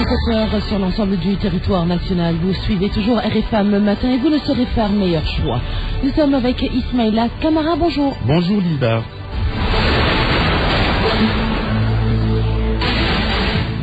17h sur l'ensemble du territoire national. Vous suivez toujours RFM Matin et vous ne saurez faire meilleur choix. Nous sommes avec Ismaïla Camara. Bonjour. Bonjour Lisa.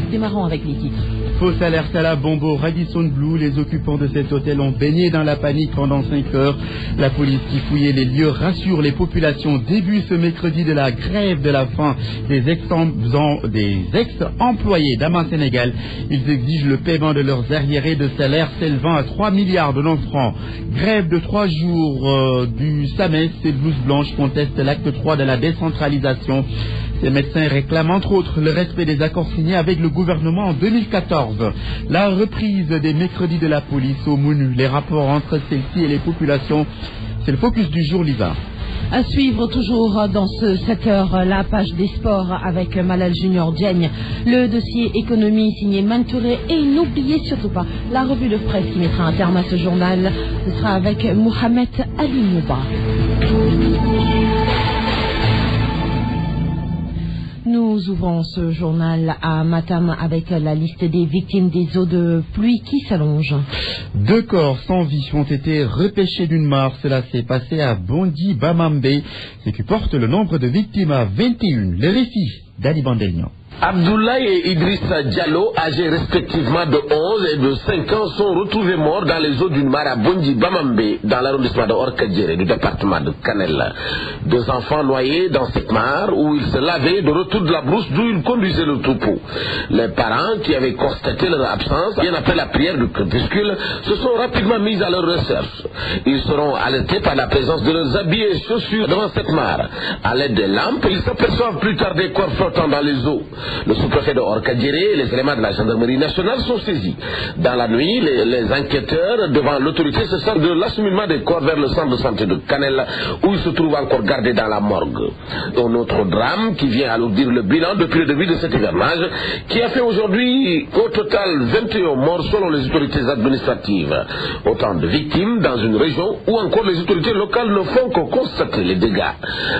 Démarrons avec les titres. Fausse alerte à la bombe au Radisson Blu. Les occupants de cet hôtel ont baigné dans la panique pendant 5 heures. La police qui fouillait les lieux rassure les populations. Début ce mercredi de la grève de la faim des ex-employés d'Amas Sénégal. Ils exigent le paiement de leurs arriérés de salaire s'élevant à 3 milliards de francs. Grève de 3 jours du SAMES et Blouse Blanche contestent l'acte 3 de la décentralisation. Ces médecins réclament entre autres le respect des accords signés avec le gouvernement en 2014. La reprise des mercredis de la police au menu, les rapports entre celle-ci et les populations, c'est le focus du jour, Lisa. À suivre toujours dans ce 7h, la page des sports avec Malal Junior Diagne, le dossier économie signé Mantouré et n'oubliez surtout pas la revue de presse qui mettra un terme à ce journal. Ce sera avec Mohamed Ali Mouba. Nous ouvrons ce journal à Matam avec la liste des victimes des eaux de pluie qui s'allongent. 2 corps sans vie ont été repêchés d'une mare. Cela s'est passé à Bondi Bamambé, ce qui porte le nombre de victimes à 21. Les récits d'Ali Bandelian. Abdoulaye et Idrissa Diallo, âgés respectivement de 11 et de 5 ans, sont retrouvés morts dans les eaux d'une mare à Bondi Bamambé, dans l'arrondissement de Orkadjéré, du département de Kanel. 2 enfants noyés dans cette mare où ils se lavaient de retour de la brousse d'où ils conduisaient le troupeau. Les parents, qui avaient constaté leur absence bien après la prière du crépuscule, se sont rapidement mis à leur recherche. Ils seront alertés par la présence de leurs habits et chaussures devant cette mare. À l'aide des lampes, ils s'aperçoivent plus tard des corps flottants dans les eaux. Le sous-préfet de Orkadjéré et les éléments de la gendarmerie nationale sont saisis. Dans la nuit, les enquêteurs devant l'autorité se sentent de l'acheminement des corps vers le centre de santé de Kanel où ils se trouvent encore gardés dans la morgue. Un autre drame qui vient alourdir le bilan depuis le début de cet hivernage qui a fait aujourd'hui au total 21 morts selon les autorités administratives. Autant de victimes dans une région où encore les autorités locales ne font que constater les dégâts.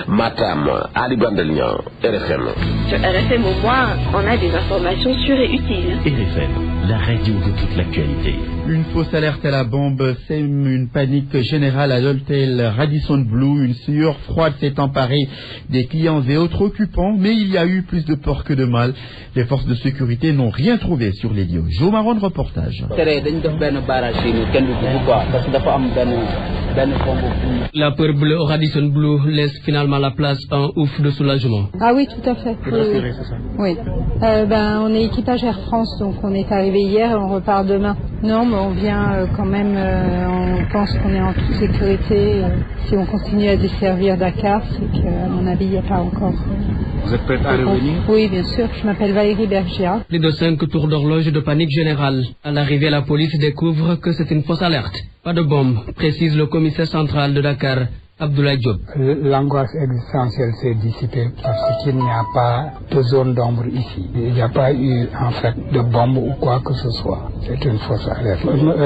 Matam, Ali Bandelian, RFM. Sur RFM au moins, on a des informations sûres et utiles. RFM, la radio de toute l'actualité. Une fausse alerte à la bombe sème une panique générale à l'hôtel Radisson Blu. Une sueur froide s'est emparée des clients et autres occupants, mais il y a eu plus de peur que de mal. Les forces de sécurité n'ont rien trouvé sur les lieux. Jo Maron, reportage. La peur bleue au Radisson Blu laisse finalement la place à un ouf de soulagement. Ah oui, tout à fait. Oui. On est équipage Air France, donc on est arrivé hier et on repart demain. Non, mais on vient quand même, on pense qu'on est en toute sécurité. Si on continue à desservir Dakar, c'est qu'à mon avis, il n'y a pas encore... Vous êtes prête à revenir? Oui, bien sûr. Je m'appelle Valérie Bergia. Plus de 5 tours d'horloge de panique générale. À l'arrivée, la police découvre que c'est une fausse alerte. Pas de bombe, précise le commissaire central de Dakar, Abdoulaye Diop. L'angoisse existentielle s'est dissipée parce qu'il n'y a pas de zone d'ombre ici. Il n'y a pas eu en fait de bombe ou quoi que ce soit. C'est une fausse alerte.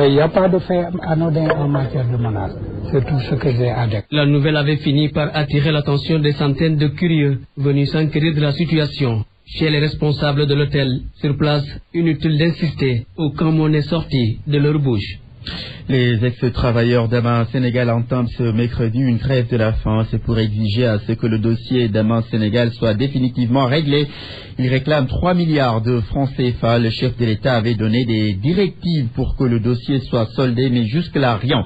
Il n'y a pas de fait anodin en matière de menace. C'est tout ce que j'ai à dire. La nouvelle avait fini par attirer l'attention des centaines de curieux venus s'enquérir de la situation. Chez les responsables de l'hôtel, sur place, inutile d'insister, aucun mot n'est sorti de leur bouche. Les ex-travailleurs d'Amas Sénégal entament ce mercredi une grève de la faim. C'est pour exiger à ce que le dossier d'Amas Sénégal soit définitivement réglé. Ils réclament 3 milliards de francs CFA. Le chef de l'État avait donné des directives pour que le dossier soit soldé, mais jusque-là, rien.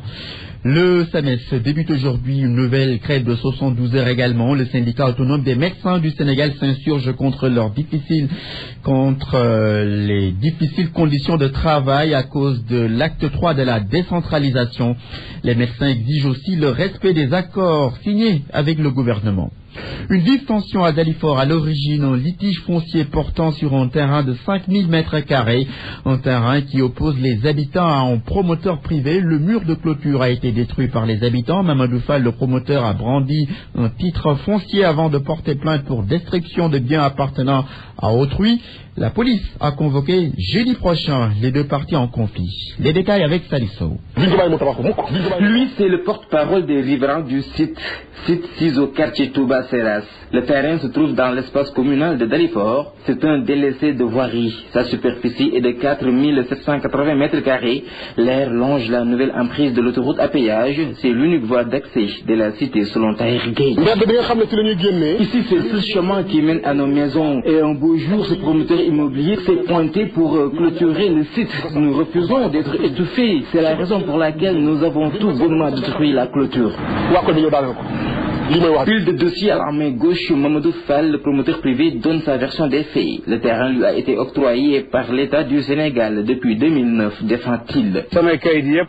Le SAMES débute aujourd'hui une nouvelle grève de 72 heures également. Le syndicat autonome des médecins du Sénégal s'insurge contre les difficiles conditions de travail à cause de l'acte 3 de la décentralisation. Les médecins exigent aussi le respect des accords signés avec le gouvernement. Une vive tension à Dalifort, à l'origine un litige foncier portant sur un terrain de 5000 mètres carrés, un terrain qui oppose les habitants à un promoteur privé. Le mur de clôture a été détruit par les habitants. Mamadou Fall, le promoteur, a brandi un titre foncier avant de porter plainte pour destruction de biens appartenant à autrui. La police a convoqué jeudi prochain les deux parties en conflit. Les détails avec Salissou. Lui, c'est le porte-parole des riverains du site 6 au quartier Touba Seras. Le terrain se trouve dans l'espace communal de Dalifort. C'est un délaissé de voirie. Sa superficie est de 4780 mètres carrés. L'air longe la nouvelle emprise de l'autoroute à péage. C'est l'unique voie d'accès de la cité selon Tahir Gueye. Ici, c'est ce chemin qui mène à nos maisons. Et un beau jour, ce promoteur immobilier s'est pointé pour clôturer le site. Nous refusons d'être étouffés. C'est la raison pour laquelle nous avons tout bonnement détruit la clôture. Pile de dossiers à la main gauche, Mamadou Fall, le promoteur privé, donne sa version des faits. Le terrain lui a été octroyé par l'État du Sénégal depuis 2009, défend-il.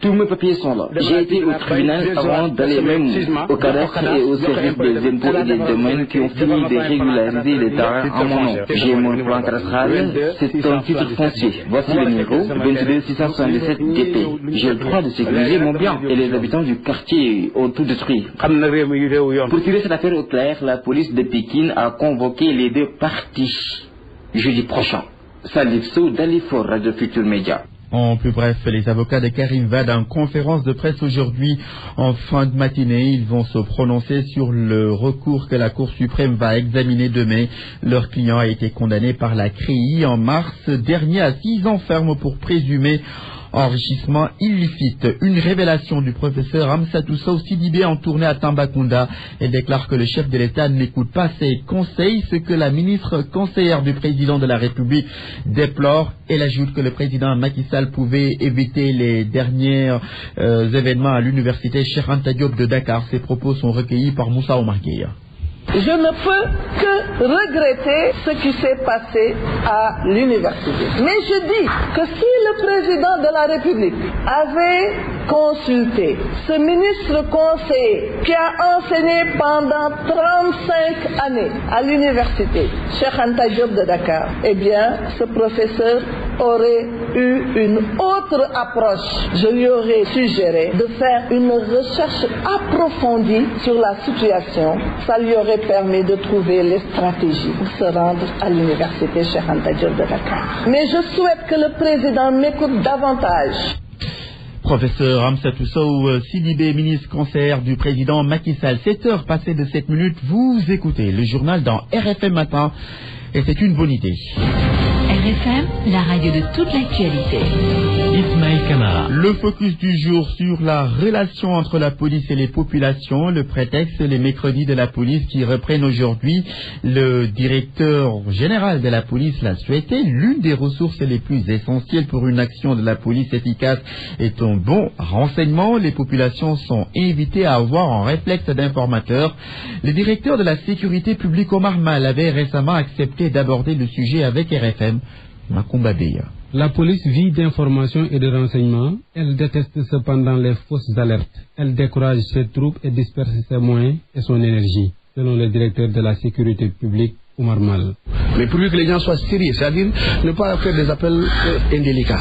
Tous mes papiers sont là. J'ai été au tribunal avant d'aller même au cadastre et au service des impôts et des domaines qui ont fini de régulariser les terrains en mon nom. J'ai mon plan cadastral, c'est un titre foncier. Voici le numéro 22677 DP. J'ai le droit de sécuriser mon bien et les habitants du quartier ont tout détruit. Pour tirer cette affaire au clair, la police de Pékin a convoqué les deux parties jeudi prochain. Salif Sow, Dalifort, Radio Futur Média. En plus bref, les avocats de Karim Wade en conférence de presse aujourd'hui en fin de matinée. Ils vont se prononcer sur le recours que la Cour suprême va examiner demain. Leur client a été condamné par la CREI en mars dernier à 6 ans ferme pour présumé enrichissement illicite. Une révélation du professeur Amsatou Sow Sidibé en tournée à Tambacounda. Elle déclare que le chef de l'État n'écoute pas ses conseils, ce que la ministre conseillère du président de la République déplore. Elle ajoute que le président Macky Sall pouvait éviter les derniers événements à l'université Cheikh Anta Diop de Dakar. Ces propos sont recueillis par Moussa Omar Gueye. Je ne peux que regretter ce qui s'est passé à l'université. Mais je dis que si le président de la République avait consulté ce ministre conseiller qui a enseigné pendant 35 années à l'université Cheikh Anta Diop de Dakar, eh bien, ce professeur aurait eu une autre approche. Je lui aurais suggéré de faire une recherche approfondie sur la situation. Ça lui aurait permis de trouver les stratégies pour se rendre à l'université Cheikh Anta Diop de Dakar. Mais je souhaite que le président m'écoute davantage. Professeur Amsatou Sow Sidibé, ministre conseillère du président Macky Sall. 7 heures passées de 7 minutes, vous écoutez le journal dans RFM Matin et c'est une bonne idée. RFM, la radio de toute l'actualité. Ismaël Kamara. Le focus du jour sur la relation entre la police et les populations. Le prétexte, les mercredis de la police qui reprennent aujourd'hui. Le directeur général de la police l'a souhaité. L'une des ressources les plus essentielles pour une action de la police efficace est un bon renseignement. Les populations sont invitées à avoir un réflexe d'informateur. Le directeur de la sécurité publique Omar Mal avait récemment accepté d'aborder le sujet avec RFM. Makumba Beya. La police vit d'informations et de renseignements. Elle déteste cependant les fausses alertes. Elle décourage ses troupes et disperse ses moyens et son énergie, selon le directeur de la sécurité publique, Omar Mal. Mais pour que les gens soient sérieux, c'est-à-dire ne pas faire des appels indélicats.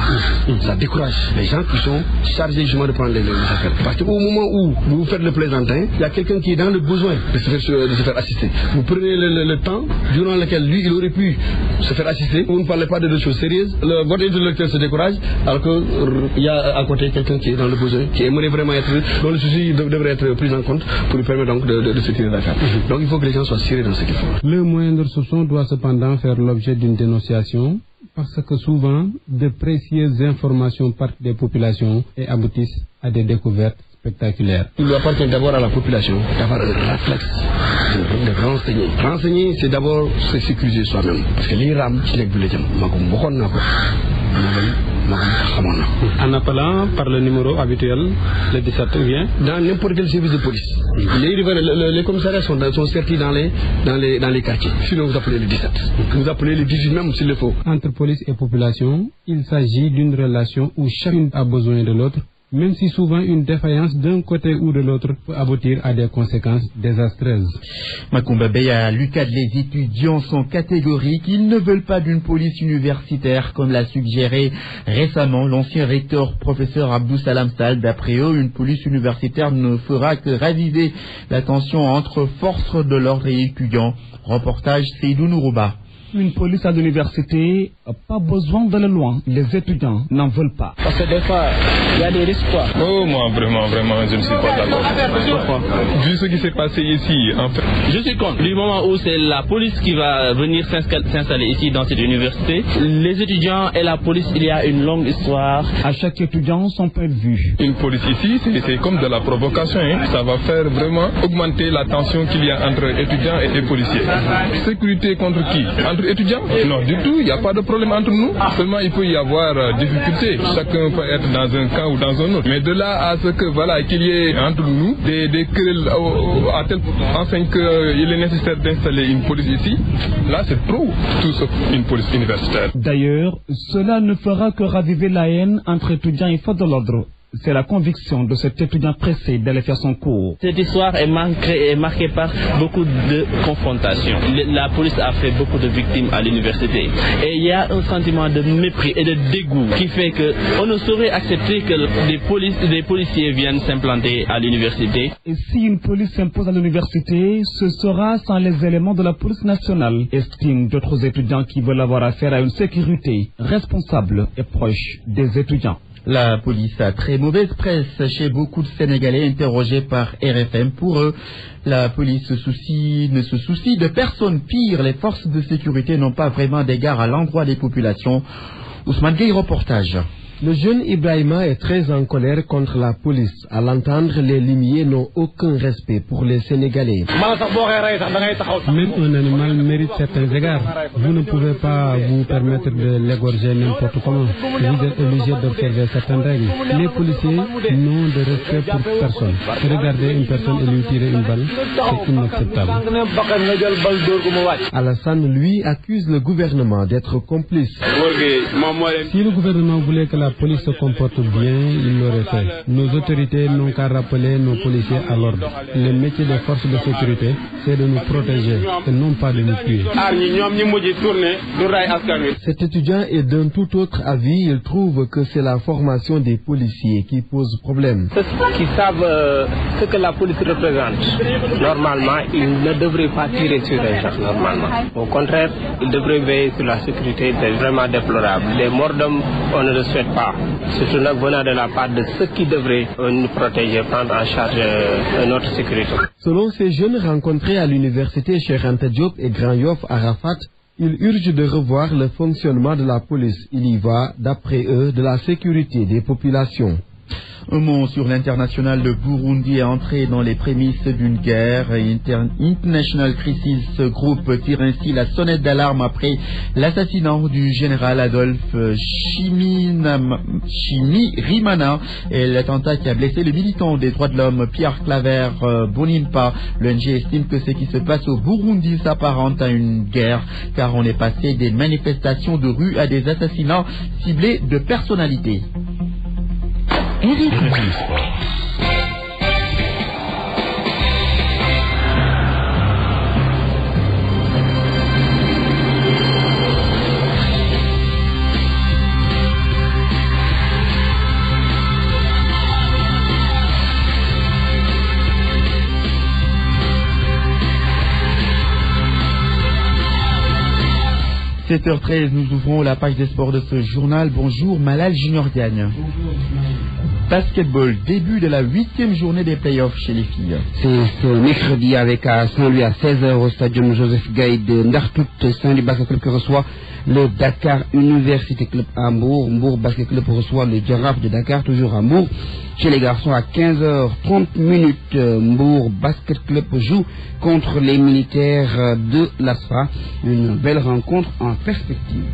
Ça décourage les gens qui sont chargés justement de prendre les appels. Parce qu'au moment où vous faites le plaisantin, il y a quelqu'un qui est dans le besoin de se faire assister. Vous prenez le temps durant lequel lui, il aurait pu se faire assister. Vous ne parlez pas de choses sérieuses. Votre interlocuteur se décourage alors qu'il y a à côté quelqu'un qui est dans le besoin, qui aimerait vraiment être, dont le souci devrait être pris en compte pour lui permettre donc de se tirer d'affaire. Donc il faut que les gens soient sérieux dans ce qu'ils font. Le moindre soupçon doit cependant faire l'objet d'une dénonciation parce que souvent de précieuses informations partent des populations et aboutissent à des découvertes spectaculaires. Il appartient d'abord à la population d'avoir un réflexe de renseigner. Renseigner, c'est d'abord se sécuriser soi-même. Parce que les rames, c'est les bulletins. En appelant par le numéro habituel, le 17 vient. Dans n'importe quel service de police. Les commissariats sont sertis dans les quartiers. Sinon vous appelez le 17. Vous appelez le 18 même s'il le faut. Entre police et population, il s'agit d'une relation où chacune a besoin de l'autre, même si souvent une défaillance d'un côté ou de l'autre peut aboutir à des conséquences désastreuses. Makumba Beya, Lucas, les étudiants sont catégoriques. Ils ne veulent pas d'une police universitaire, comme l'a suggéré récemment l'ancien recteur professeur Abdou Salam Sall. D'après eux, une police universitaire ne fera que raviver la tension entre forces de l'ordre et étudiants. Reportage Seydou Nourouba. Une police à l'université, pas besoin d'aller loin. Les étudiants n'en veulent pas. Parce que des fois, il y a des risques quoi. Oh, moi, vraiment, je ne suis pas d'accord. Pourquoi? Vu ce qui s'est passé ici, en fait. Je suis contre. Du moment où c'est la police qui va venir s'installer ici dans cette université, les étudiants et la police, il y a une longue histoire. À chaque étudiant, son point de vue. Une police ici, c'est comme de la provocation. Hein. Ça va faire vraiment augmenter la tension qu'il y a entre étudiants et policiers. Sécurité contre qui? Entre étudiants? Non, du tout. Il n'y a pas de problème entre nous. Seulement, il peut y avoir difficulté. Chacun peut être dans un camp ou dans un autre. Mais de là à ce que, voilà, qu'il y ait entre nous des querelles à telle enseigne qu'il est nécessaire d'installer une police ici, là, c'est trop, tout sauf une police universitaire. D'ailleurs, cela ne fera que raviver la haine entre étudiants et forces de l'ordre. C'est la conviction de cet étudiant pressé d'aller faire son cours. Cette histoire est marquée par beaucoup de confrontations. La police a fait beaucoup de victimes à l'université. Et il y a un sentiment de mépris et de dégoût qui fait qu'on ne saurait accepter que des policiers viennent s'implanter à l'université. Et si une police s'impose à l'université, ce sera sans les éléments de la police nationale, estiment d'autres étudiants qui veulent avoir affaire à une sécurité responsable et proche des étudiants. La police a très mauvaise presse chez beaucoup de Sénégalais interrogés par RFM. Pour eux, la police ne se soucie de personne. Pire, les forces de sécurité n'ont pas vraiment d'égard à l'endroit des populations. Ousmane Gueye, reportage. Le jeune Ibrahima est très en colère contre la police. À l'entendre, les limiers n'ont aucun respect pour les Sénégalais. Même un animal mérite certains égards. Vous ne pouvez pas vous permettre de l'égorger n'importe comment. Vous êtes obligé d'observer certaines règles. Les policiers n'ont de respect pour personne. Regarder une personne et lui tirer une balle, c'est inacceptable. Alassane, lui, accuse le gouvernement d'être complice. Si le gouvernement voulait que la police se comporte bien, il l'aurait fait. Nos autorités n'ont qu'à rappeler nos policiers à l'ordre. Le métier des forces de sécurité, c'est de nous protéger et non pas de nous tuer. Cet étudiant est d'un tout autre avis. Il trouve que c'est la formation des policiers qui pose problème. Ceux qui savent ce que la police représente, normalement, ils ne devraient pas tirer sur les gens, normalement. Au contraire, ils devraient veiller sur la sécurité. C'est vraiment déplorable. Les morts d'hommes, on ne le souhaite pas. Surtout venant de la part de ceux qui devraient nous protéger, prendre en charge notre sécurité. Selon ces jeunes rencontrés à l'université Cheikh Anta Diop et Grand Yoff Arafat, ils urgent de revoir le fonctionnement de la police. Il y va, d'après eux, de la sécurité des populations. Un mot sur l'international, le Burundi est entré dans les prémices d'une guerre. International Crisis Group tire ainsi la sonnette d'alarme après l'assassinat du général Adolphe Chimirimana et l'attentat qui a blessé le militant des droits de l'homme Pierre Claver Bonimpa. L'ONG estime que ce qui se passe au Burundi s'apparente à une guerre car on est passé des manifestations de rue à des assassinats ciblés de personnalités. RFM. 7h13, nous ouvrons la page des sports de ce journal. Bonjour Malal Junior Diagne. Basketball, début de la 8e journée des playoffs chez les filles. C'est ce mercredi avec à Saint-Louis à 16h au stadium Joseph Gaye de Ndartout. Saint-Louis Basket Club qui reçoit le Dakar Université Club à Hambourg. Hambourg Basket Club reçoit le Giraffe de Dakar, toujours à Hambourg. Chez les garçons à 15h30, Hambourg Basket Club joue contre les militaires de l'ASFA. Une belle rencontre en perspective.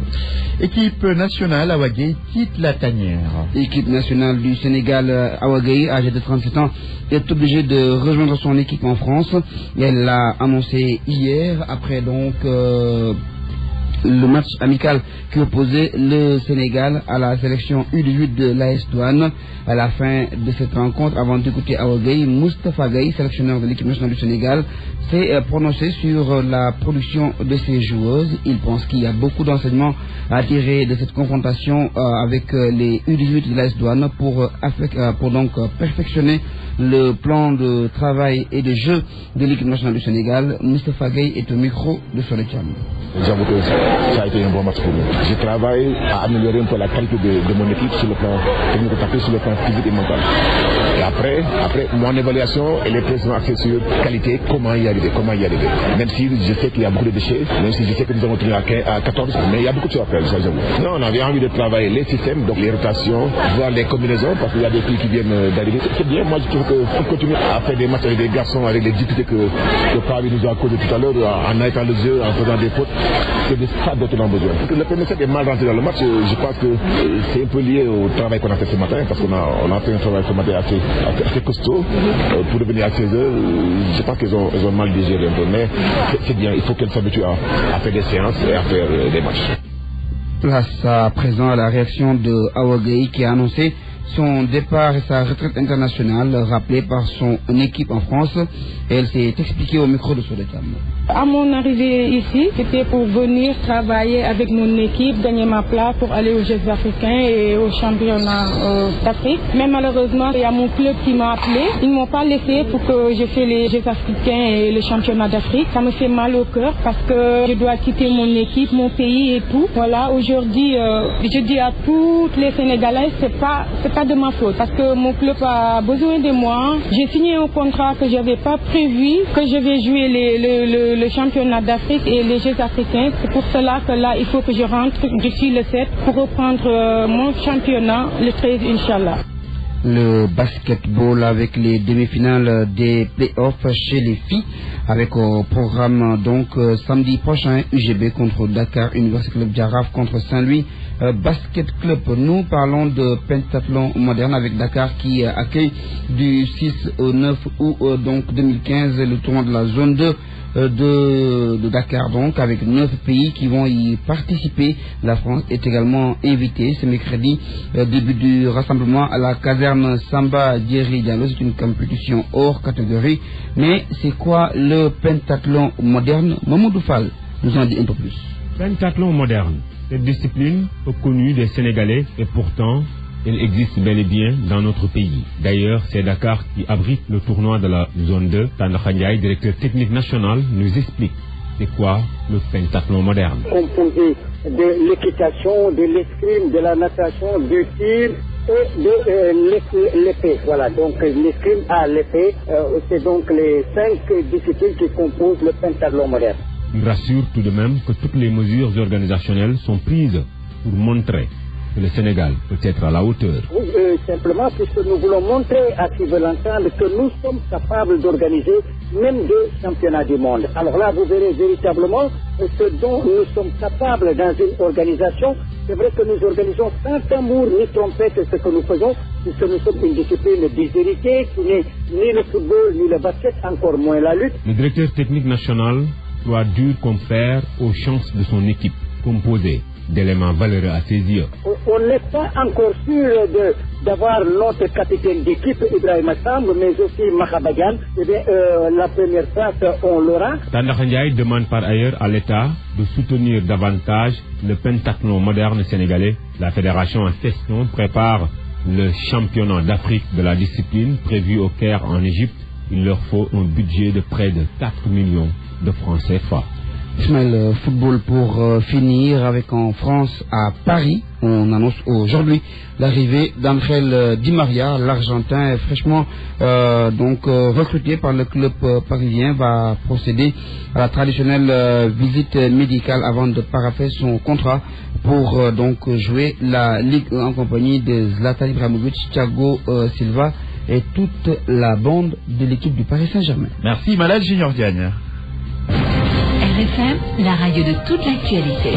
Équipe nationale Awagay quitte la tanière. Équipe nationale du Sénégal Awagay, âgée de 37 ans, est obligée de rejoindre son équipe en France. Elle l'a annoncé hier après donc le match amical qui opposait le Sénégal à la sélection U18 de l'AS Douane. À la fin de cette rencontre, avant d'écouter Awagay, Moustapha Gaye, sélectionneur de l'équipe nationale du Sénégal, s'est prononcé sur la production de ses joueuses. Il pense qu'il y a beaucoup d'enseignements à tirer de cette confrontation avec les U18 de l'AS Douane pour donc perfectionner le plan de travail et de jeu de l'équipe nationale du Sénégal. Moustapha Gaye est au micro de Solekiam. ça a été un bon match pour nous. Je travaille à améliorer un peu la qualité de mon équipe sur le plan technique, sur le plan physique et mental. Et après, mon évaluation, elle est présente axée sur qualité, comment y arriver. Même si je sais qu'il y a beaucoup de déchets, même si je sais que nous avons tenu à 14, mais il y a beaucoup de choses à faire, ça j'avoue. Non, on avait envie de travailler les systèmes, donc les rotations, voir les combinaisons, parce qu'il y a des filles qui viennent d'arriver. C'est bien, moi je trouve qu'on continue à faire des matchs avec des garçons, avec les difficultés que Paris nous a causé tout à l'heure, en arrêtant le jeu, en faisant des fautes. C'est de ça dont on a besoin. Le premier set est mal rentré dans le match, je pense que c'est un peu lié au travail qu'on a fait ce matin, parce qu'on a fait un travail ce matin assez costaud pour revenir à 16h. Je pense qu'ils ont mal digéré un peu, mais c'est bien, il faut qu'elles s'habituent à faire des séances et à faire des matchs. Place à présent à la réaction de Awa Gueye qui a annoncé son départ et sa retraite internationale rappelée par son équipe en France. Et elle s'est expliquée au micro de Soledam. À mon arrivée ici, c'était pour venir travailler avec mon équipe, gagner ma place pour aller aux Jeux africains et aux championnats d'Afrique. Mais malheureusement, il y a mon club qui m'a appelé. Ils ne m'ont pas laissé pour que je fasse les Jeux africains et le championnat d'Afrique. Ça me fait mal au cœur parce que je dois quitter mon équipe, mon pays et tout. Voilà, aujourd'hui, je dis à toutes les Sénégalais, c'est pas de ma faute parce que mon club a besoin de moi. J'ai signé un contrat que je n'avais pas prévu, que je vais jouer le championnat d'Afrique et les Jeux africains. C'est pour cela que là, il faut que je rentre depuis le 7 pour reprendre mon championnat le 13, Inch'Allah. Le basketball avec les demi-finales des playoffs chez les filles avec au programme donc samedi prochain UGB contre Dakar Université Club Jaraf contre Saint-Louis Basket Club. Nous parlons de pentathlon moderne avec Dakar qui accueille du 6 au 9 août donc 2015 le tournoi de la zone 2 de Dakar, donc avec 9 pays qui vont y participer. La France est également invitée ce mercredi, début du rassemblement à la caserne Samba Diéry Diallo. C'est une compétition hors catégorie. Mais c'est quoi le pentathlon moderne? Mamoudou Fall nous en dit un peu plus. Pentathlon moderne, cette discipline peu connue des Sénégalais et pourtant elle existe bel et bien dans notre pays. D'ailleurs, c'est Dakar qui abrite le tournoi de la zone 2. Tandakha Ndiaye, directeur technique national, nous explique c'est quoi le pentathlon moderne. Composé de l'équitation, de l'escrime, de la natation, du tir et de l'épée. Voilà, donc l'escrime à l'épée, c'est donc les 5 disciplines qui composent le pentathlon moderne. Il rassure tout de même que toutes les mesures organisationnelles sont prises pour montrer que le Sénégal peut être à la hauteur. Oui, simplement puisque nous voulons montrer à qui veut l'entendre que nous sommes capables d'organiser même 2 championnats du monde. Alors là, vous verrez véritablement ce dont nous sommes capables dans une organisation. C'est vrai que nous organisons sans tambour ni trompette ce que nous faisons, puisque nous sommes une discipline déshéritée qui n'est ni le football ni le basket, encore moins la lutte. Le directeur technique national doit dur comme fer aux chances de son équipe, composée d'éléments valeureux à ses yeux. On n'est pas encore sûr d'avoir notre capitaine d'équipe, Ibrahima Samb, mais aussi Mahabadian. Eh bien, la première place, on l'aura. Tandakha Ndiaye demande par ailleurs à l'État de soutenir davantage le pentathlon moderne sénégalais. La fédération en question prépare le championnat d'Afrique de la discipline prévu au Caire en Égypte. Il leur faut un budget de près de 4 millions de francs CFA. Ismaël, football pour finir avec en France à Paris. On annonce aujourd'hui l'arrivée d'Angel Di Maria, l'Argentin fraîchement recruté par le club parisien, va procéder à la traditionnelle visite médicale avant de parapher son contrat pour jouer la Ligue en compagnie de Zlatan Ibrahimovic, Thiago Silva et toute la bande de l'équipe du Paris Saint-Germain. Merci Malal Junior Diagne. RFM, la radio de toute l'actualité.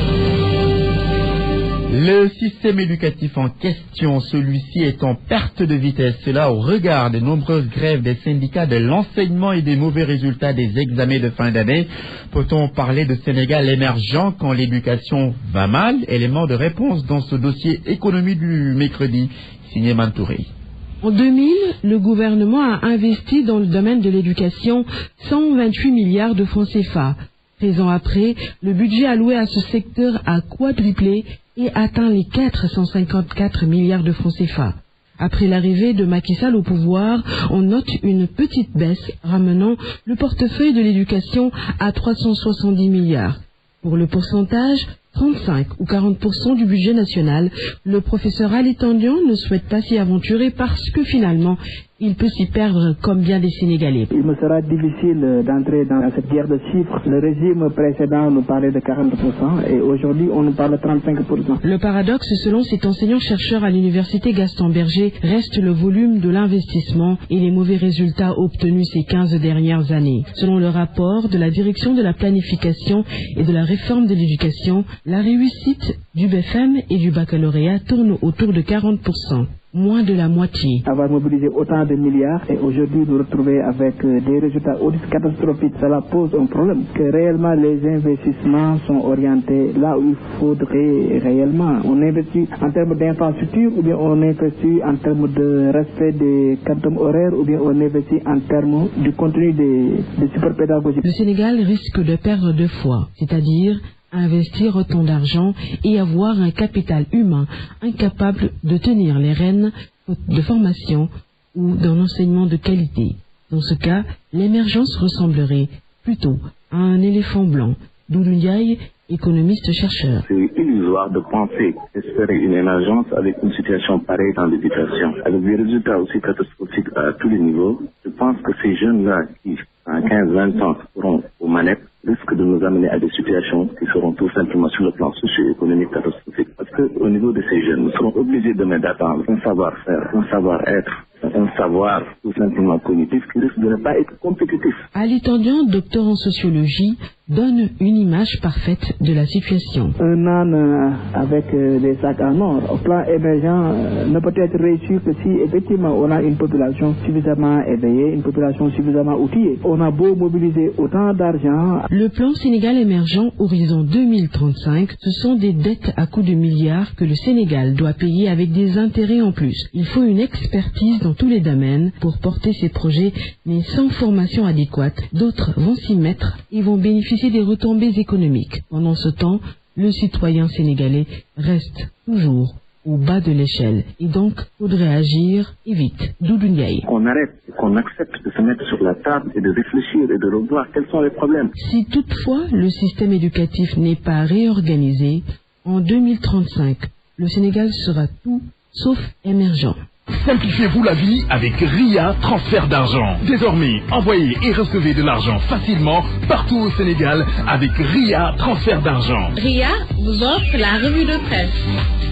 Le système éducatif en question, celui-ci est en perte de vitesse. Cela au regard des nombreuses grèves des syndicats de l'enseignement et des mauvais résultats des examens de fin d'année. Peut-on parler de Sénégal émergent quand l'éducation va mal? Élément de réponse dans ce dossier économie du mercredi, signé Mantouré. En 2000, le gouvernement a investi dans le domaine de l'éducation 128 milliards de francs CFA. 13 ans après, le budget alloué à ce secteur a quadruplé et atteint les 454 milliards de francs CFA. Après l'arrivée de Macky Sall au pouvoir, on note une petite baisse, ramenant le portefeuille de l'éducation à 370 milliards. Pour le pourcentage, 35 ou 40% du budget national, le professeur Ali Tandian ne souhaite pas s'y aventurer parce que finalement, il peut s'y perdre comme bien des Sénégalais. Il me sera difficile d'entrer dans cette guerre de chiffres. Le régime précédent nous parlait de 40% et aujourd'hui on nous parle de 35%. Le paradoxe, selon cet enseignant-chercheur à l'université Gaston Berger, reste le volume de l'investissement et les mauvais résultats obtenus ces 15 dernières années. Selon le rapport de la direction de la planification et de la réforme de l'éducation, la réussite du BFM et du baccalauréat tourne autour de 40%. Moins de la moitié. Avoir mobilisé autant de milliards et aujourd'hui nous retrouver avec des résultats aussi catastrophiques, cela pose un problème. Que réellement les investissements sont orientés là où il faudrait réellement. On investit en termes d'infrastructure ou bien on investit en termes de respect des quantum horaires ou bien on investit en termes du contenu des super pédagogiques. Le Sénégal risque de perdre deux fois, c'est-à-dire investir autant d'argent et avoir un capital humain incapable de tenir les rênes de formation ou d'un enseignement de qualité. Dans ce cas, l'émergence ressemblerait plutôt à un éléphant blanc. Doudou Ndiaye, économiste-chercheur. C'est illusoire de penser espérer une émergence avec une situation pareille dans l'éducation. Avec des résultats aussi catastrophiques à tous les niveaux, je pense que ces jeunes-là qui, en 15-20 ans, seront aux manettes, risquent de nous amener à des situations qui seront tout simplement sur le plan socio-économique catastrophiques. Parce qu'au niveau de ces jeunes, nous serons obligés demain d'attendre un savoir-faire, un savoir-être, un savoir tout simplement cognitif qui risque de ne pas être compétitif. Ali Tandian, docteur en sociologie, donne une image parfaite de la situation. Un âne avec des sacs en or au plan émergent ne peut être réussi que si effectivement on a une population suffisamment éveillée, une population suffisamment outillée. On a beau mobiliser autant d'argent. Le plan Sénégal émergent horizon 2035, ce sont des dettes à coups de milliards que le Sénégal doit payer avec des intérêts en plus. Il faut une expertise dans tous les domaines pour porter ces projets, mais sans formation adéquate. D'autres vont s'y mettre et vont bénéficier des retombées économiques. Pendant ce temps, le citoyen sénégalais reste toujours au bas de l'échelle. Et donc, faudrait agir et vite. Doudou Ndiaye. Qu'on arrête, qu'on accepte de se mettre sur la table et de réfléchir et de revoir quels sont les problèmes. Si toutefois le système éducatif n'est pas réorganisé, en 2035, le Sénégal sera tout sauf émergent. Simplifiez-vous la vie avec RIA Transfert d'argent. Désormais, envoyez et recevez de l'argent facilement partout au Sénégal avec RIA Transfert d'argent. RIA vous offre la revue de presse.